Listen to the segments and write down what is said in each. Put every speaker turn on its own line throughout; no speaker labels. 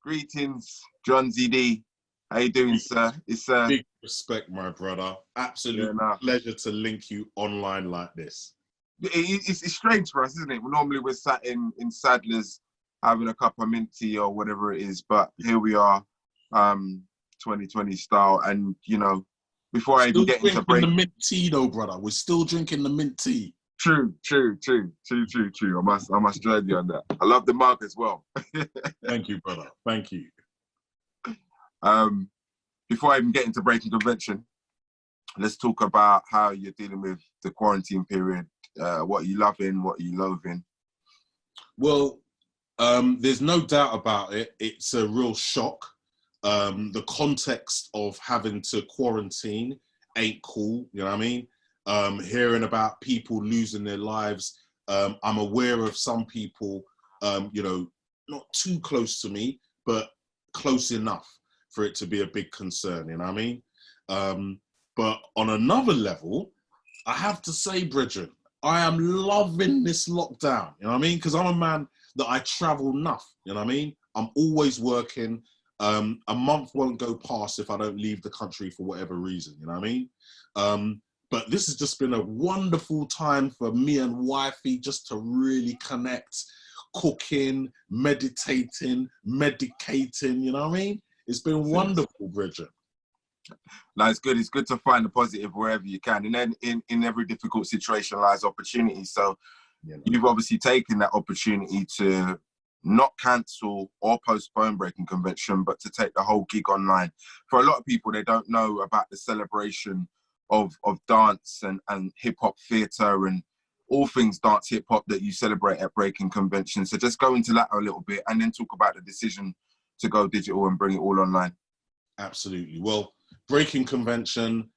Greetings, Jonzi D. How you doing, sir? It's
Big respect, my brother. Absolute pleasure to link you online like this.
It's strange for us, isn't it? Normally we're sat in Sadler's having a cup of mint tea or whatever it is, but here we are, 2020 style. And you know, before I even get into
the mint tea, though, brother. We're still drinking the mint tea.
True. I must join you on that. I love the mug as well.
Thank you, brother. Thank you.
Before I even get into Breakin Convention, let's talk about how you're dealing with the quarantine period. What are you loving? What are you loathing?
Well, there's no doubt about it. It's a real shock. The context of having to quarantine ain't cool. You know what I mean? Hearing about people losing their lives. I'm aware of some people, not too close to me, but close enough for it to be a big concern, you know what I mean? But on another level, I have to say, Bridget, I am loving this lockdown, you know what I mean? Because I'm a man that I travel enough, you know what I mean? I'm always working. A month won't go past if I don't leave the country for whatever reason, you know what I mean? But this has just been a wonderful time for me and wifey just to really connect, cooking, meditating, medicating, you know what I mean? It's been wonderful, Bridget.
No, it's good. It's good to find the positive wherever you can. And then in every difficult situation lies opportunity. So you've obviously taken that opportunity to not cancel or postpone Breakin Convention, but to take the whole gig online. For a lot of people, they don't know about the celebration of dance and hip-hop theatre and all things dance hip-hop that you celebrate at Breakin Convention. So just go into that a little bit and then talk about the decision to go digital and bring it all online.
Absolutely. Well, Breakin Convention,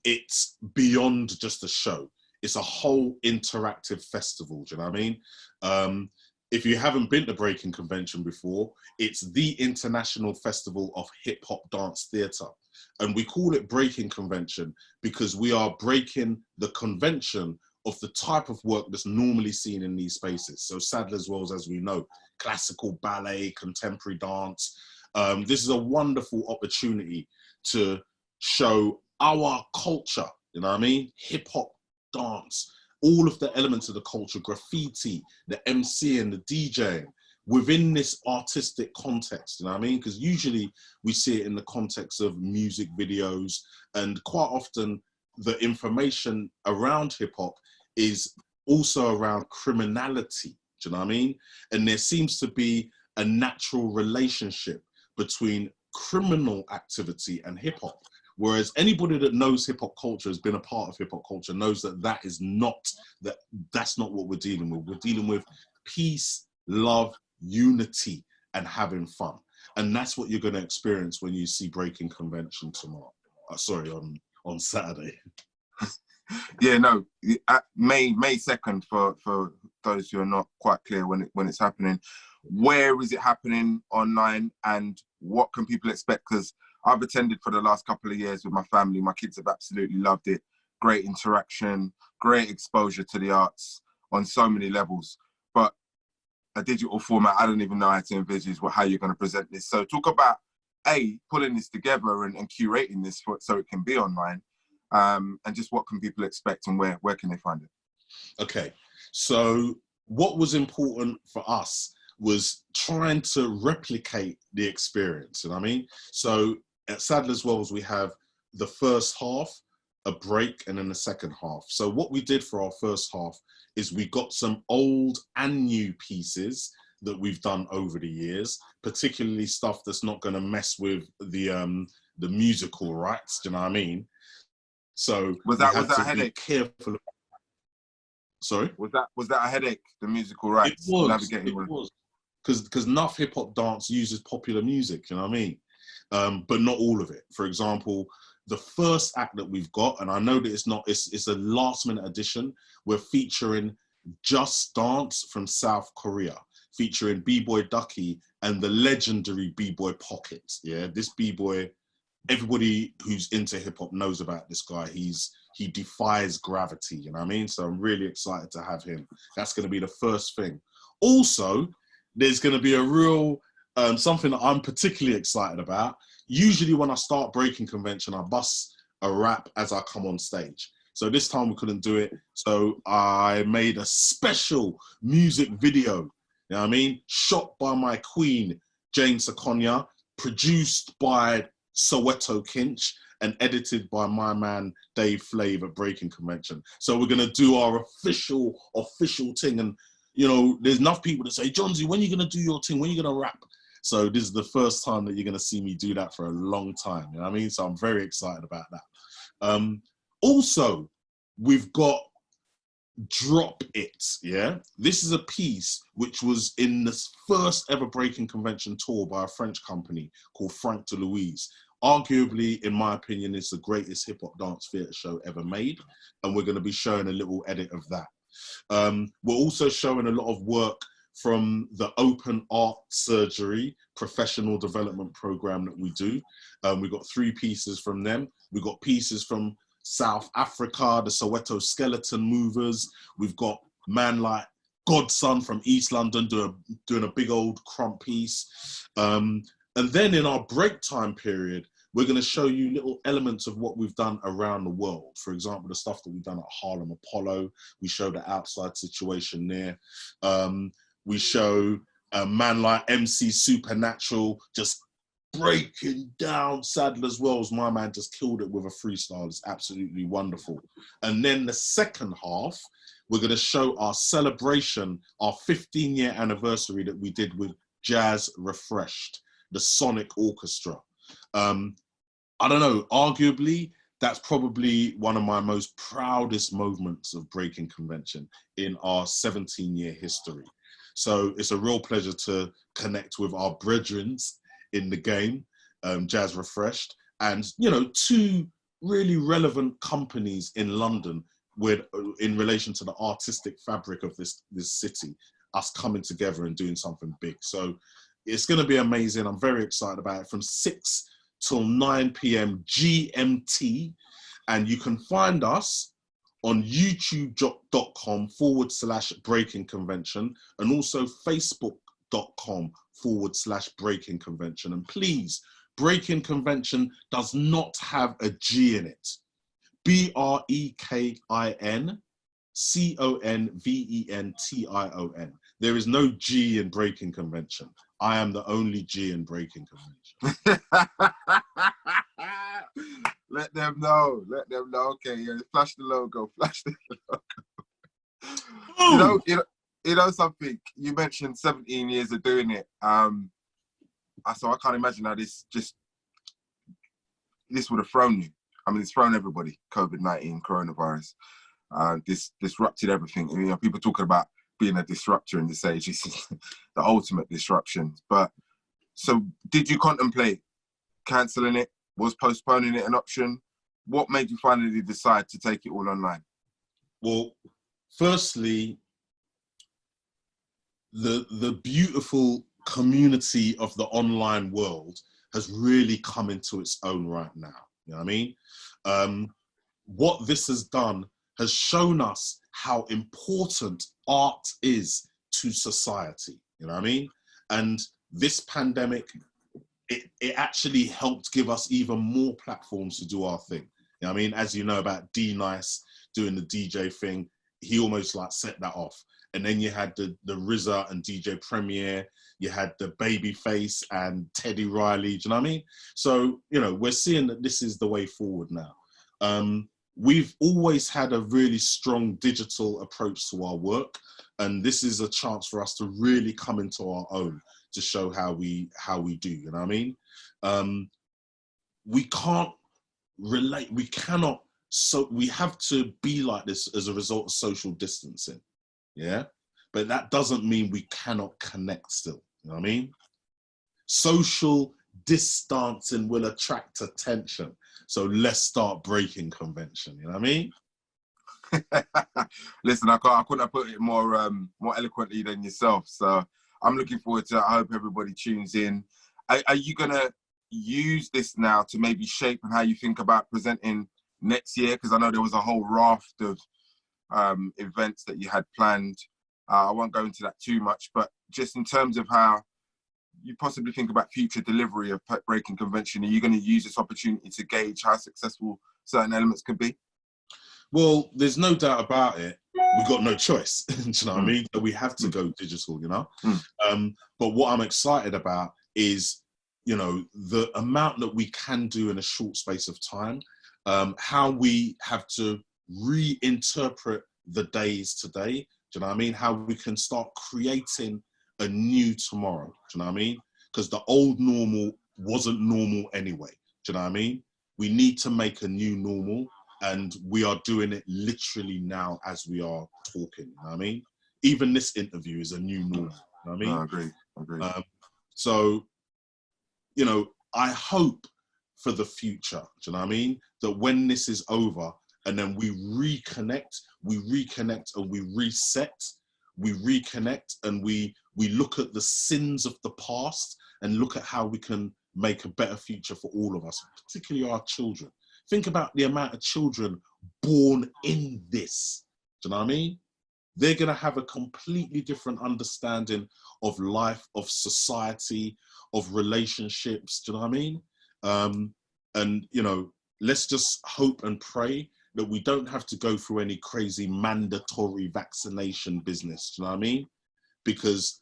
it's beyond just a show. It's a whole interactive festival, do you know what I mean? If you haven't been to Breakin Convention before, it's the international festival of hip-hop dance theatre. And we call it Breakin Convention because we are breaking the convention of the type of work that's normally seen in these spaces. So Sadler's Wells, as we know, classical ballet, contemporary dance. This is a wonderful opportunity to show our culture, you know what I mean? Hip-hop dance, all of the elements of the culture, graffiti, the MCing, the DJing, within this artistic context, you know what I mean? Because usually we see it in the context of music videos, and quite often the information around hip-hop is also around criminality, do you know what I mean? And there seems to be a natural relationship between criminal activity and hip-hop. Whereas anybody that knows hip-hop culture, has been a part of hip-hop culture, knows that that's not what we're dealing with. We're dealing with peace, love, unity, and having fun. And that's what you're going to experience when you see Breakin Convention tomorrow. On Saturday.
Yeah, no, May 2nd for those who are not quite clear when it's happening. Where is it happening online, and what can people expect? Because I've attended for the last couple of years with my family. My kids have absolutely loved it. Great interaction, great exposure to the arts on so many levels. But a digital format, I don't even know how to envisage how you're going to present this. So talk about, pulling this together and curating this so it can be online. And just what can people expect and where can they find it?
Okay, so what was important for us was trying to replicate the experience, you know what I mean? So at Sadler's Wells, we have the first half, a break, and then the second half. So what we did for our first half is we got some old and new pieces that we've done over the years, particularly stuff that's not going to mess with the musical rights, do you know what I mean? So
was that a headache?
Careful. Sorry?
Was that a headache, the musical rights?
It was. Because enough hip hop dance uses popular music, you know what I mean? But not all of it. For example, the first act that we've got, and I know that it's a last minute addition, we're featuring Just Dance from South Korea, featuring B-Boy Ducky and the legendary B-Boy Pocket. Yeah, this B-Boy, everybody who's into hip hop knows about this guy. He defies gravity, you know what I mean? So I'm really excited to have him. That's going to be the first thing. Also, there's going to be a real something that I'm particularly excited about. Usually when I start Breaking Convention, I bust a rap as I come on stage. So this time we couldn't do it. So I made a special music video, you know what I mean? Shot by my queen, Jane Seconia, produced by Soweto Kinch, and edited by my man, Dave Flav at Breaking Convention. So we're gonna do our official thing. And you know, there's enough people that say, Jonzi, when are you gonna do your thing? When are you gonna rap? So this is the first time that you're gonna see me do that for a long time. You know what I mean? So I'm very excited about that. Also, we've got Drop It, yeah? This is a piece which was in the first ever Breaking Convention tour by a French company called Frank de Louise. Arguably, in my opinion, it's the greatest hip-hop dance theatre show ever made, and we're going to be showing a little edit of that. We're also showing a lot of work from the Open Art Surgery professional development program that we do. We've got 3 pieces from them. We've got pieces from South Africa, the Soweto Skeleton Movers. We've got man like Godson from East London doing a big old crump piece. And then in our break time period, we're going to show you little elements of what we've done around the world. For example, the stuff that we've done at Harlem Apollo. We show the outside situation there. We show a man like MC Supernatural just breaking down Sadler's Wells. My man just killed it with a freestyle. It's absolutely wonderful. And then the second half, we're going to show our celebration, our 15-year anniversary that we did with Jazz Refreshed, the Sonic Orchestra. I don't know, arguably, that's probably one of my most proudest moments of Breaking Convention in our 17-year history. So it's a real pleasure to connect with our brethrens in the game, Jazz Refreshed, and, you know, 2 really relevant companies in London in relation to the artistic fabric of this city, us coming together and doing something big. So it's going to be amazing. I'm very excited about it, from 6 till 9 p.m. GMT. And you can find us on youtube.com/Breaking Convention, and also facebook.com/Breaking Convention. And please, Breaking Convention does not have a G in it. BreakinConvention. There is no G in Breaking Convention. I am the only G in Breaking Convention.
Let them know. Okay, yeah, flash the logo. You know something. You mentioned 17 years of doing it. So I can't imagine how this would have thrown you. I mean, it's thrown everybody. COVID-19, coronavirus. This disrupted everything. You know, people talking about being a disruptor in this age. This is the ultimate disruption. But so, did you contemplate cancelling it? Was postponing it an option? What made you finally decide to take it all online?
Well, firstly, the beautiful community of the online world has really come into its own right now. You know what I mean? What this has done has shown us how important art is to society. You know what I mean? And this pandemic, it actually helped give us even more platforms to do our thing. You know what I mean? As you know about D Nice doing the DJ thing, he almost like set that off. And then you had the RZA and DJ Premier, you had the Babyface and Teddy Riley, do you know what I mean? So, you know, we're seeing that this is the way forward now. We've always had a really strong digital approach to our work, and this is a chance for us to really come into our own to show how we do, you know what I mean? We can't relate, we cannot, so we have to be like this as a result of social distancing, yeah? But that doesn't mean we cannot connect still, you know what I mean? Social distancing will attract attention. So let's start Breaking Convention, you know what I mean?
Listen, I couldn't have put it more eloquently than yourself. So I'm looking forward to it. I hope everybody tunes in. Are you going to use this now to maybe shape how you think about presenting next year? Because I know there was a whole raft of events that you had planned. I won't go into that too much, but just in terms of how you possibly think about future delivery of Breakin Convention? Are you going to use this opportunity to gauge how successful certain elements could be?
Well, there's no doubt about it. We've got no choice. Do you know what I mean? So we have to go digital, you know? But what I'm excited about is, you know, the amount that we can do in a short space of time, how we have to reinterpret the days today. Do you know what I mean? How we can start creating a new tomorrow. Do you know what I mean? Because the old normal wasn't normal anyway. Do you know what I mean? We need to make a new normal. And we are doing it literally now as we are talking. You know what I mean? Even this interview is a new normal. You know what I mean?
No, I agree.
So, you know, I hope for the future, do you know what I mean? That when this is over and then we reconnect and we reset, we reconnect and we look at the sins of the past and look at how we can make a better future for all of us, particularly our children. Think about the amount of children born in this. Do you know what I mean? They're going to have a completely different understanding of life, of society, of relationships. Do you know what I mean? And, you know, let's just hope and pray that we don't have to go through any crazy mandatory vaccination business. Do you know what I mean? Because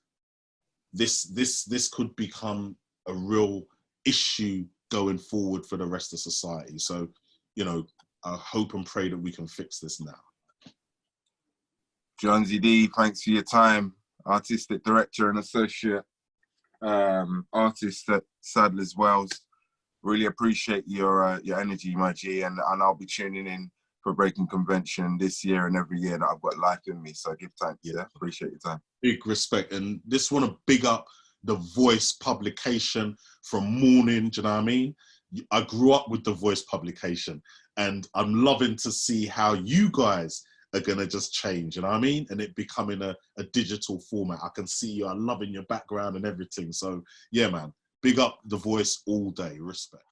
this could become a real issue going forward for the rest of society. So, you know, I hope and pray that we can fix this now.
Jonzi D, thanks for your time. Artistic director and associate artist at Sadler's Wells. Really appreciate your energy, my G, and I'll be tuning in for Breakin Convention this year and every year that I've got life in me. So give thanks. Yeah, appreciate your time.
Big respect, and just want to big up The Voice publication from morning. Do you know what I mean? I grew up with The Voice publication, and I'm loving to see how you guys are gonna just change, you know what I mean? And it becoming a digital format. I can see you, I'm loving your background and everything. So yeah, man, big up The Voice all day, respect.